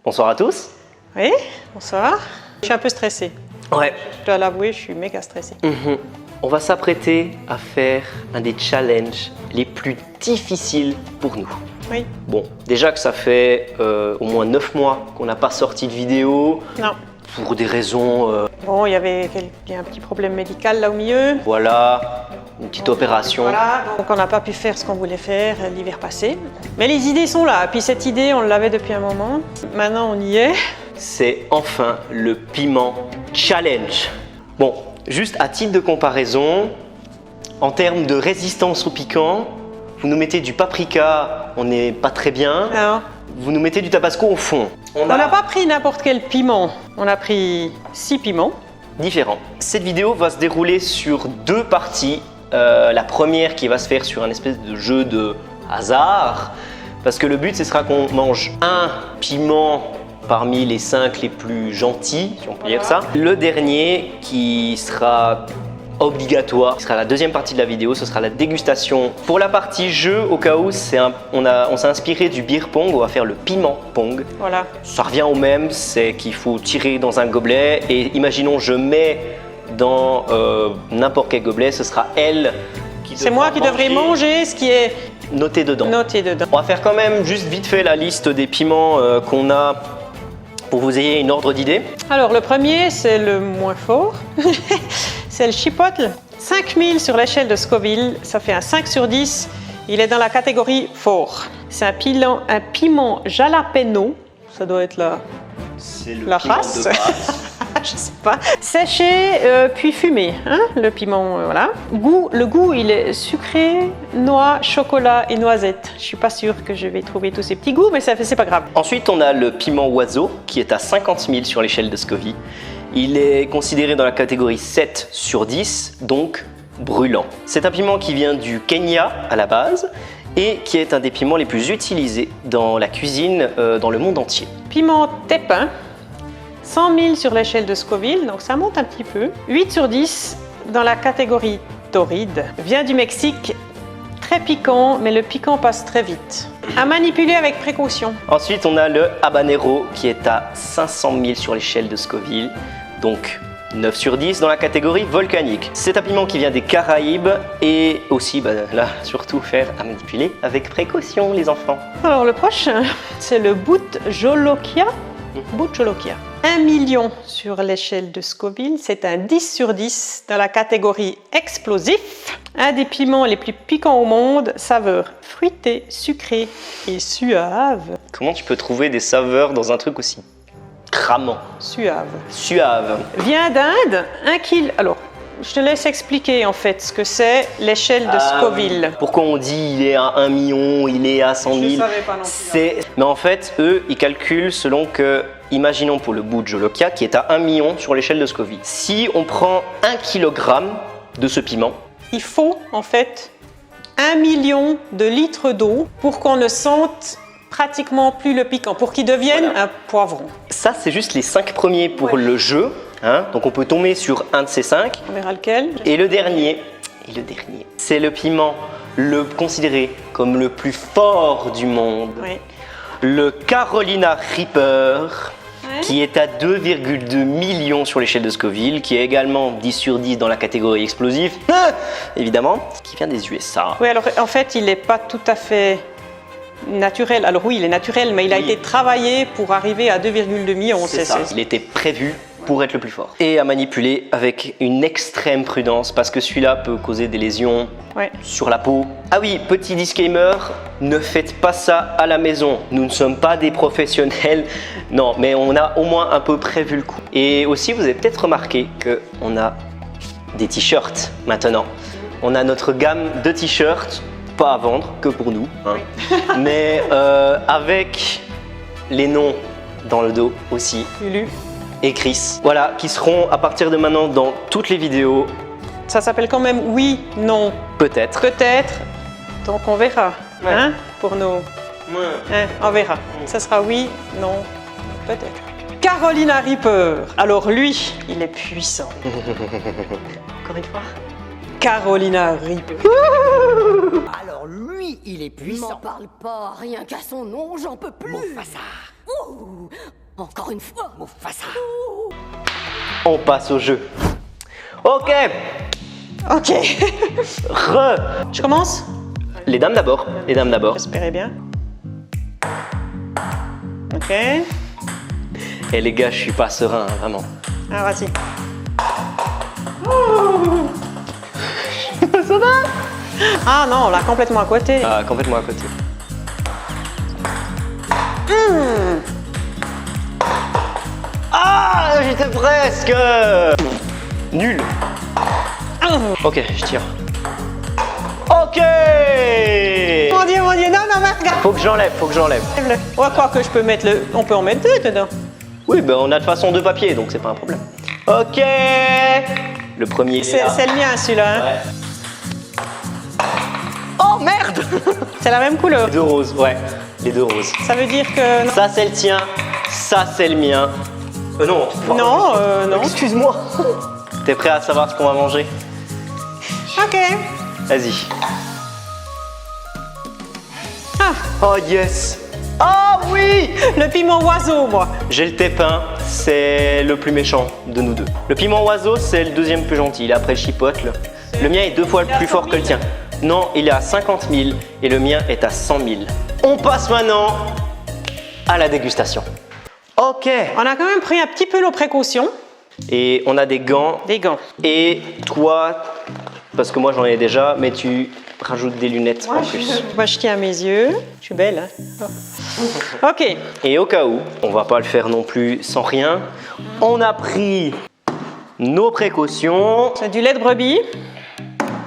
Bonsoir à tous. Oui, bonsoir. Je suis un peu stressée. Ouais. Je dois l'avouer, je suis méga stressée. On va s'apprêter à faire un des challenges les plus difficiles pour nous. Oui. Bon, déjà que ça fait au moins 9 mois qu'on n'a pas sorti de vidéo. Non. Pour des raisons... Bon, il y a un petit problème médical là au milieu. Voilà, une petite opération. Voilà, donc on n'a pas pu faire ce qu'on voulait faire l'hiver passé. Mais les idées sont là, et puis cette idée, on l'avait depuis un moment. Maintenant, on y est. C'est enfin le piment challenge. Bon, juste à titre de comparaison, en termes de résistance au piquant, vous nous mettez du paprika, on n'est pas très bien. Alors, Vous nous mettez du tabasco au fond. on n'a pas pris n'importe quel piment. On a pris 6 piments. Différent. Cette vidéo va se dérouler sur 2 parties. La première qui va se faire sur un espèce de jeu de hasard. Parce que le but, ce sera qu'on mange un piment parmi les 5 les plus gentils, si on peut dire ça. Le dernier qui sera obligatoire, qui sera la deuxième partie de la vidéo, ce sera la dégustation. Pour la partie jeu, au cas où, on s'est inspiré du beer pong, on va faire le piment pong. Voilà. Ça revient au même, c'est qu'il faut tirer dans un gobelet et imaginons je mets dans n'importe quel gobelet, ce sera elle qui C'est moi qui devrais manger ce qui est noté dedans. noté dedans. On va faire quand même juste vite fait la liste des piments qu'on a pour que vous ayez une ordre d'idée. Alors, le premier, c'est le moins fort. C'est le chipotle. 5000 sur l'échelle de Scoville, ça fait un 5 sur 10. Il est dans la catégorie fort. C'est un piment jalapeno. Ça doit être C'est la race. Je sais pas. Séché puis fumé, hein, le piment, voilà. Le goût, il est sucré, noix, chocolat et noisette. Je suis pas sûre que je vais trouver tous ces petits goûts, mais c'est pas grave. Ensuite, on a le piment oiseau qui est à 50 000 sur l'échelle de Scoville. Il est considéré dans la catégorie 7 sur 10, donc brûlant. C'est un piment qui vient du Kenya à la base et qui est un des piments les plus utilisés dans la cuisine dans le monde entier. Piment tépin, 100 000 sur l'échelle de Scoville, donc ça monte un petit peu. 8 sur 10 dans la catégorie torride. Vient du Mexique, très piquant, mais le piquant passe très vite. À manipuler avec précaution. Ensuite, on a le habanero qui est à 500 000 sur l'échelle de Scoville, donc 9 sur 10 dans la catégorie volcanique. C'est un piment qui vient des Caraïbes et aussi, là, surtout faire à manipuler avec précaution, les enfants. Alors le prochain, c'est le bout jolokia. Bout jolokia. 1 million sur l'échelle de Scoville, c'est un 10 sur 10 dans la catégorie explosif. Un des piments les plus piquants au monde, saveur fruitée, sucrée et suave. Comment tu peux trouver des saveurs dans un truc aussi cramant? Suave. Suave. Vient d'Inde, 1 kg. Alors, je te laisse expliquer en fait ce que c'est l'échelle de Scoville. Pourquoi on dit il est à 1 million, il est à 100 000? Je savais pas non plus. Mais en fait, eux, ils calculent selon que, imaginons pour le bout de jolokia qui est à 1 million sur l'échelle de Scoville. Si on prend 1 kg de ce piment, il faut en fait 1 million de litres d'eau pour qu'on ne sente pratiquement plus le piquant, pour qu'il devienne un poivron. Ça, c'est juste les 5 premiers pour le jeu. Hein, donc on peut tomber sur un de ces 5. On verra lequel. Et le dernier, c'est le piment considéré comme le plus fort du monde. Oui. Le Carolina Reaper, qui est à 2,2 millions sur l'échelle de Scoville, qui est également 10 sur 10 dans la catégorie explosif, évidemment, qui vient des USA. Oui, alors en fait, il n'est pas tout à fait naturel. Alors oui, il est naturel, mais il a été travaillé pour arriver à 2,2 millions. C'est ça, il était prévu pour être le plus fort. Et à manipuler avec une extrême prudence, parce que celui-là peut causer des lésions sur la peau. Ah oui, petit disclaimer, ne faites pas ça à la maison. Nous ne sommes pas des professionnels. Non, mais on a au moins un peu prévu le coup. Et aussi, vous avez peut-être remarqué qu'on a des t-shirts maintenant. On a notre gamme de t-shirts, pas à vendre, que pour nous. Hein. Mais avec les noms dans le dos aussi. Lulu. Et Chris, voilà, qui seront à partir de maintenant dans toutes les vidéos. Ça s'appelle quand même oui, non, peut-être. Peut-être, donc on verra, hein, pour nos... Hein, on verra, ça sera oui, non, peut-être. Carolina Reaper, alors lui, il est puissant. Encore une fois. Carolina Reaper. Alors lui, il est puissant. M'en parle pas, rien qu'à son nom, j'en peux plus. Mufasa. Encore une fois, Mufasa. On passe au jeu. Ok. Ok. Je commence? Les dames d'abord. Les dames d'abord. J'espérais bien. Ok. Et les gars, je suis pas serein, hein, vraiment. Ah, vas-y. Ça va? Ah non, on l'a complètement à côté. Ah, complètement à côté. Ah, j'étais presque. Nul. Ok, je tire. Ok. Mon Dieu, non, mais regarde. Faut que j'enlève, Lève-le. Ouais, quoi que je peux mettre le... On peut en mettre deux dedans. Oui, ben on a de façon deux papiers, donc c'est pas un problème. Ok. Le premier. C'est le mien, celui-là. Hein. Ouais. Oh merde. C'est la même couleur. Les deux roses, ouais. Les deux roses. Ça veut dire que... Ça c'est le tien, ça c'est le mien. Non. Non, non. Excuse-moi. T'es prêt à savoir ce qu'on va manger? Ok. Vas-y. Ah, Oh yes. Ah oui. le piment oiseau, moi. J'ai le tépin, c'est le plus méchant de nous deux. Le piment oiseau, c'est le deuxième plus gentil. Il est après le chipotle. Le mien est 2 fois plus fort que le tien. Non, il est à 50 000 et le mien est à 100 000. On passe maintenant à la dégustation. Ok. On a quand même pris un petit peu nos précautions. Et on a des gants. Des gants. Et toi, parce que moi j'en ai déjà, mais tu rajoutes des lunettes en plus. Moi, je tiens à mes yeux. Je suis belle, hein. Ok. Et au cas où, on va pas le faire non plus sans rien, on a pris nos précautions. C'est du lait de brebis.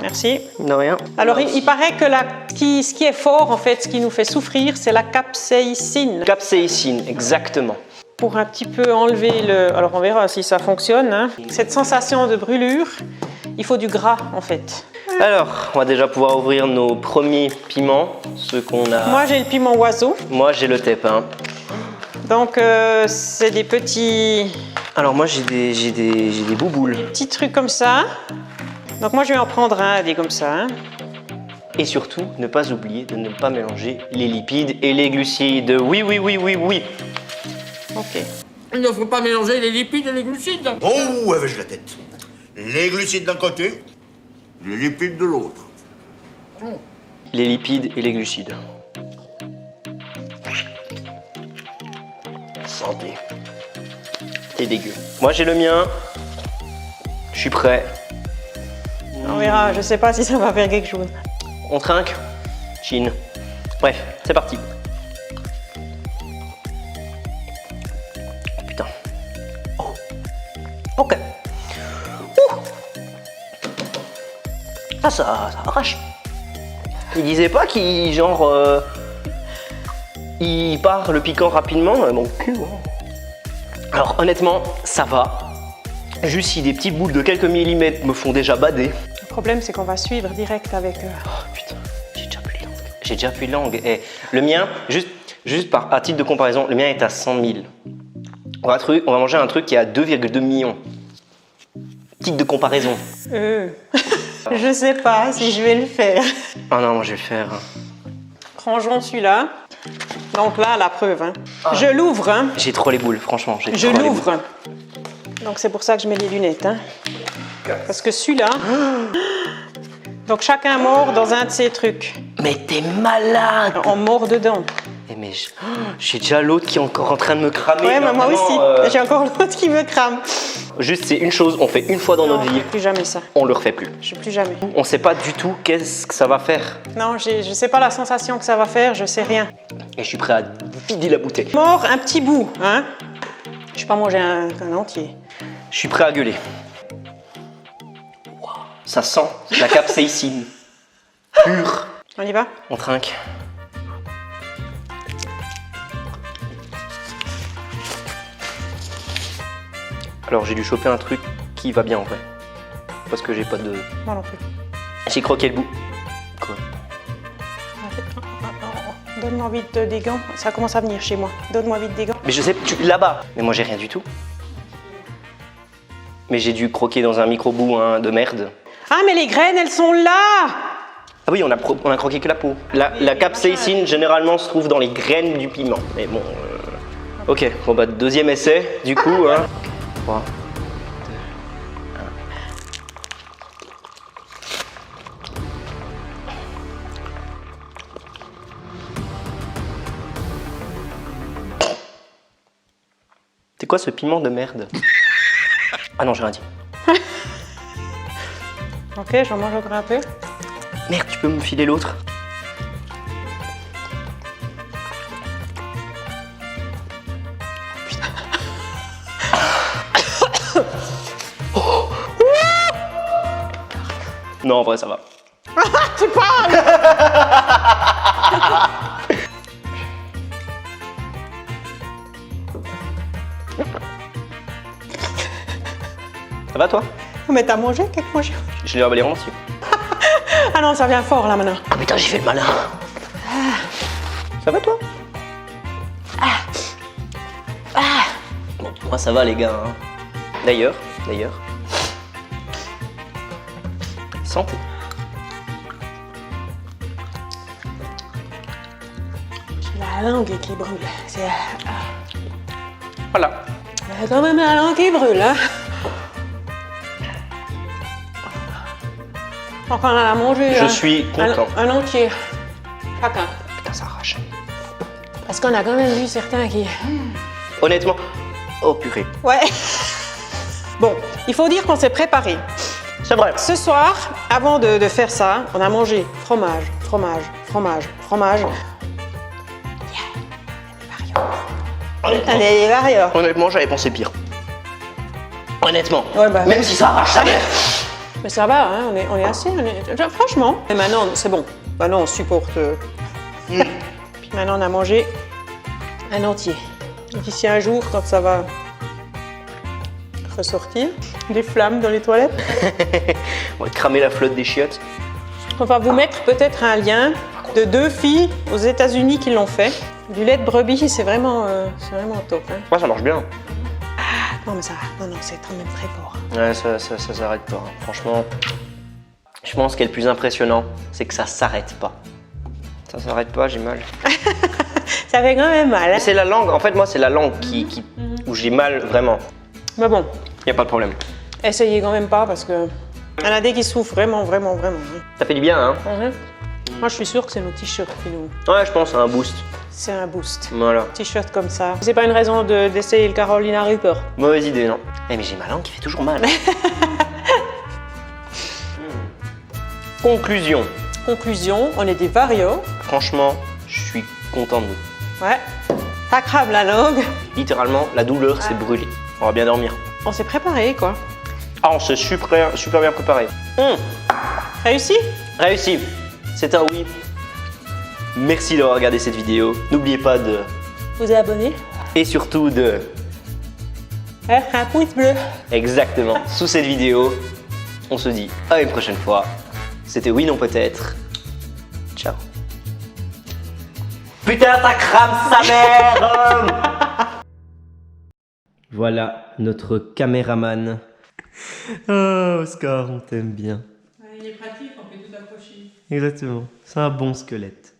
Merci. De rien. Alors, il paraît que ce qui est fort, en fait, ce qui nous fait souffrir, c'est la capsaïcine. Capsaïcine, exactement. Pour un petit peu enlever le... Alors, on verra si ça fonctionne. Hein. Cette sensation de brûlure, il faut du gras, en fait. Alors, on va déjà pouvoir ouvrir nos premiers piments, ceux qu'on a. Moi, j'ai le piment oiseau. Moi, j'ai le tépin. Donc, c'est des petits Alors, moi, j'ai des bouboules. petits trucs comme ça. Donc, moi, je vais en prendre un, des comme ça. Hein. Et surtout, ne pas oublier de ne pas mélanger les lipides et les glucides. Oui, oui, oui, oui, oui. Ok. Il ne faut pas mélanger les lipides et les glucides. Oh, où avais-je la tête? Les glucides d'un côté, les lipides de l'autre. Les lipides et les glucides. Santé. C'est dégueu. Moi, j'ai le mien. Je suis prêt. On verra. Je sais pas si ça va faire quelque chose. On trinque. Chine. Bref, c'est parti. Oh, putain. Oh. Ok. Ouh. Ah, ça arrache. Il disait pas qu'il, genre... il part le piquant rapidement, mon cul. Alors, honnêtement, ça va. Juste si des petites boules de quelques millimètres me font déjà bader. Le problème, c'est qu'on va suivre direct avec... Oh putain, j'ai déjà plus de langue. J'ai déjà plus de langue. Et le mien, juste à titre de comparaison, le mien est à 100 000. On va manger un truc qui est à 2,2 millions. Titre de comparaison. Je sais pas si je vais le faire. Ah non, moi je vais le faire. Rangeons celui-là. Donc là, la preuve. Hein. Je l'ouvre. Hein. J'ai trop les boules, franchement. Je l'ouvre. Donc c'est pour ça que je mets les lunettes. Hein. Parce que celui-là... Donc chacun mord dans un de ces trucs. Mais t'es malade! On mord dedans. Mais j'ai déjà l'autre qui est encore en train de me cramer. Ouais, mais moi vraiment, aussi. J'ai encore l'autre qui me crame. Juste, c'est une chose, on fait une fois dans notre vie. Plus jamais ça. On le refait plus. Je plus jamais. On sait pas du tout qu'est-ce que ça va faire. Non, je sais pas la sensation que ça va faire, je sais rien. Et je suis prêt à vider la bouteille. Mord un petit bout, hein. Je vais pas manger un entier. Je suis prêt à gueuler. Wow. Ça sent la capsaïcine. Pure. On y va? On trinque. Alors j'ai dû choper un truc qui va bien en vrai. Parce que j'ai pas de... Moi non plus. J'ai croqué le bout. Quoi? Donne-moi vite des gants. Ça commence à venir chez moi. Donne-moi vite des gants. Mais je sais, là-bas. Mais moi j'ai rien du tout. Mais j'ai dû croquer dans un micro-bout hein, de merde. Ah mais les graines, elles sont là! Ah oui, on a croqué que la peau. La capsaïcine généralement se trouve dans les graines du piment. Mais bon... Ok, bon bah deuxième essai, du coup. Hein. 3, 2, 1. C'est quoi ce piment de merde? Ah non, j'ai rien dit. Ok, j'en mange encore un peu. Merde, tu peux me filer l'autre? Non, en vrai, ça va. Tu parles. Ça va, toi? Mais t'as mangé? Qu'est-ce que mangé? Je l'ai emballé en entier. Ah non, ça vient fort là maintenant. Ah putain, j'ai fait le malin. Ça va, toi? Bon, moi, ça va, les gars. Hein. D'ailleurs. Santé. J'ai la langue qui brûle. C'est Voilà. quand même la langue qui brûle, hein. Donc on en a mangé Je suis content. un entier, chacun. Putain, ça arrache. Parce qu'on a quand même vu certains qui... Honnêtement, oh purée. Ouais. Bon, il faut dire qu'on s'est préparé. C'est vrai. Ce soir, avant de faire ça, on a mangé fromage. Des variants. Honnêtement, j'avais pensé pire. Honnêtement. Ouais, bah, Même si ça arrache sa mère. Mais ça va, hein, on est assez... franchement. Et maintenant, c'est bon. Maintenant, on supporte. Puis maintenant, on a mangé un entier. Et d'ici un jour, quand ça va ressortir, des flammes dans les toilettes, On va cramer la flotte des chiottes. on va vous mettre peut-être un lien de 2 filles aux États-Unis qui l'ont fait. Du lait de brebis, c'est vraiment top. Hein. Ouais, ça marche bien. Non, mais ça, non, c'est quand même très fort. Ouais, ça s'arrête pas. Hein. Franchement, je pense que le plus impressionnant, c'est que ça s'arrête pas. Ça s'arrête pas, j'ai mal. Ça fait quand même mal. Hein. C'est la langue, en fait, moi, c'est la langue où j'ai mal vraiment. Mais bon, Y a pas de problème. essayez quand même pas parce que il y en a des qui souffrent vraiment. Hein. Ça fait du bien, hein? Moi, je suis sûre que c'est nos t-shirts qui nous... Ouais, je pense à un boost. C'est un boost. Voilà. T-shirt comme ça. C'est pas une raison d'essayer le Carolina Reaper. Mauvaise idée, non? Eh, mais j'ai ma langue qui fait toujours mal. Conclusion. Conclusion, on est des varios. Franchement, je suis content de nous. Ouais. Ça crame la langue. Littéralement, la douleur s'est brûlée. On va bien dormir. On s'est préparé, quoi. Ah, on s'est super bien préparé. Réussi? Réussi. C'est un oui. Merci d'avoir regardé cette vidéo. N'oubliez pas de... Vous abonnez? Et surtout de... Un pouce bleu. Exactement. Sous cette vidéo, on se dit à une prochaine fois. C'était Oui, non, peut-être. Ciao. Putain, ça crame sa mère. Voilà notre caméraman. Oh, Oscar, on t'aime bien. Il est pratique, on peut tout accrocher. Exactement. C'est un bon squelette.